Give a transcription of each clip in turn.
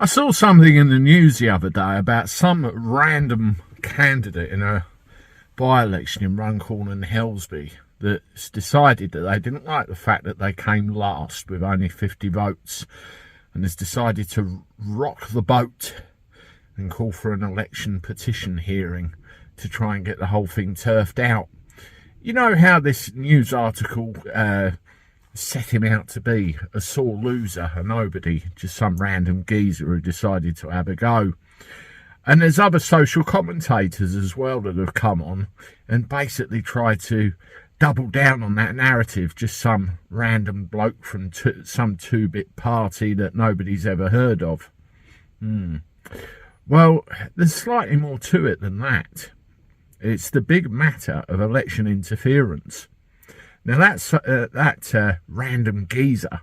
I saw something in the news the other day about some random candidate in a by-election in Runcorn and Helsby that's decided that they didn't like the fact that they came last with only 50 votes and has decided to rock the boat and call for an election petition hearing to try and get the whole thing turfed out. You know how this news article set him out to be a sore loser, a nobody, just some random geezer who decided to have a go. And there's other social commentators as well that have come on and basically tried to double down on that narrative, just some random bloke from some two-bit party that nobody's ever heard of. Well, there's slightly more to it than that. It's the big matter of election interference. Now, that random geezer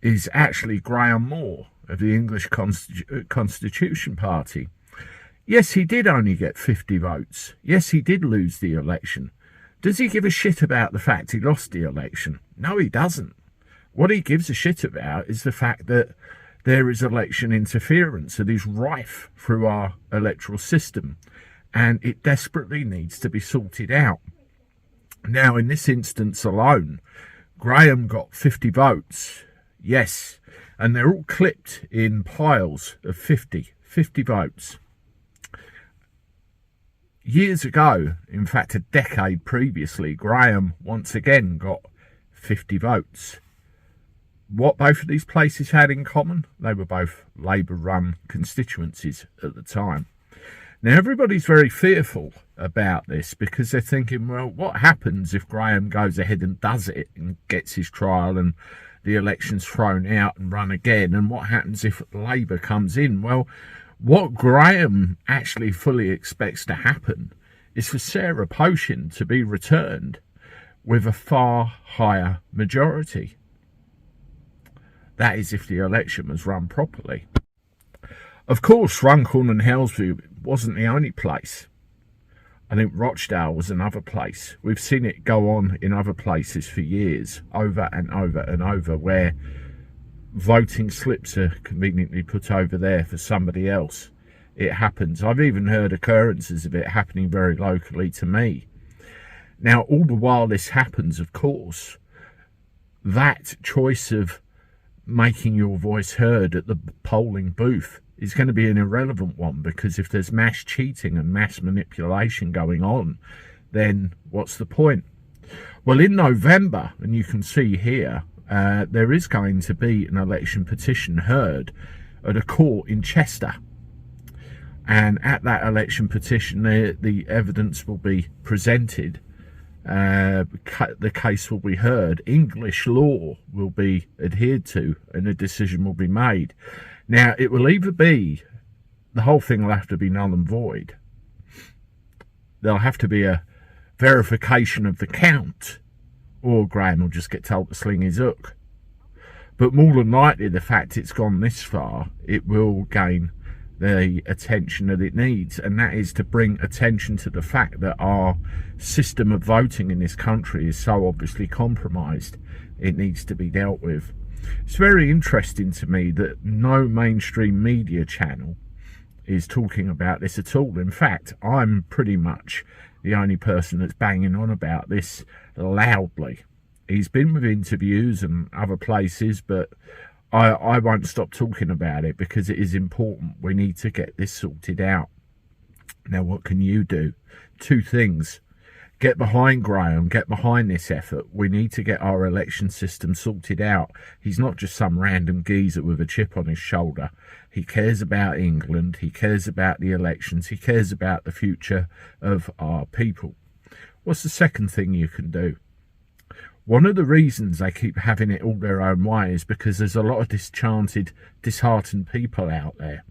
is actually Graham Moore of the English Constitution Party. Yes, he did only get 50 votes. Yes, he did lose the election. Does he give a shit about the fact he lost the election? No, he doesn't. What he gives a shit about is the fact that there is election interference that is rife through our electoral system, and it desperately needs to be sorted out. Now, in this instance alone, Graham got 50 votes, yes, and they're all clipped in piles of 50 votes. Years ago, in fact a decade previously, Graham once again got 50 votes. What both of these places had in common? They were both Labour-run constituencies at the time. Now, everybody's very fearful about this because they're thinking, well, what happens if Graham goes ahead and does it and gets his trial and the election's thrown out and run again? And what happens if Labour comes in? Well, what Graham actually fully expects to happen is for Sarah Potion to be returned with a far higher majority. That is if the election was run properly. Of course, Runcorn and Helsby wasn't the only place. I think Rochdale was another place. We've seen it go on in other places for years, over and over and over, where voting slips are conveniently put over there for somebody else. It happens. I've even heard occurrences of it happening very locally to me. Now, all the while this happens, of course, that choice of making your voice heard at the polling booth is going to be an irrelevant one, because if there's mass cheating and mass manipulation going on, then what's the point? Well, in November, and you can see here, there is going to be an election petition heard at a court in Chester. And at that election petition, the evidence will be presented. The case will be heard. English law will be adhered to, and a decision will be made. Now, it will either be, the whole thing will have to be null and void. There'll have to be a verification of the count, or Graham will just get told to sling his hook. But more than likely, the fact it's gone this far, it will gain the attention that it needs, and that is to bring attention to the fact that our system of voting in this country is so obviously compromised. It needs to be dealt with. It's very interesting to me that no mainstream media channel is talking about this at all. In fact, I'm pretty much the only person that's banging on about this loudly. He's been with interviews and other places, but I won't stop talking about it because it is important. We need to get this sorted out. Now, what can you do? Two things. Get behind Graham, get behind this effort. We need to get our election system sorted out. He's not just some random geezer with a chip on his shoulder. He cares about England. He cares about the elections. He cares about the future of our people. What's the second thing you can do? One of the reasons they keep having it all their own way is because there's a lot of disenchanted, disheartened people out there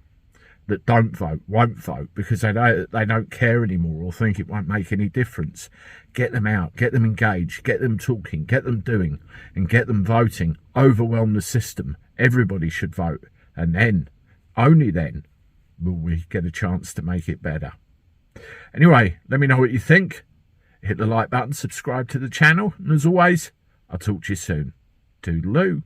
that don't vote, won't vote, because they don't care anymore or think it won't make any difference. Get them out, get them engaged, get them talking, get them doing, and get them voting. Overwhelm the system. Everybody should vote. And then, only then, will we get a chance to make it better. Anyway, let me know what you think. Hit the like button, subscribe to the channel, and as always, I'll talk to you soon. Toodaloo.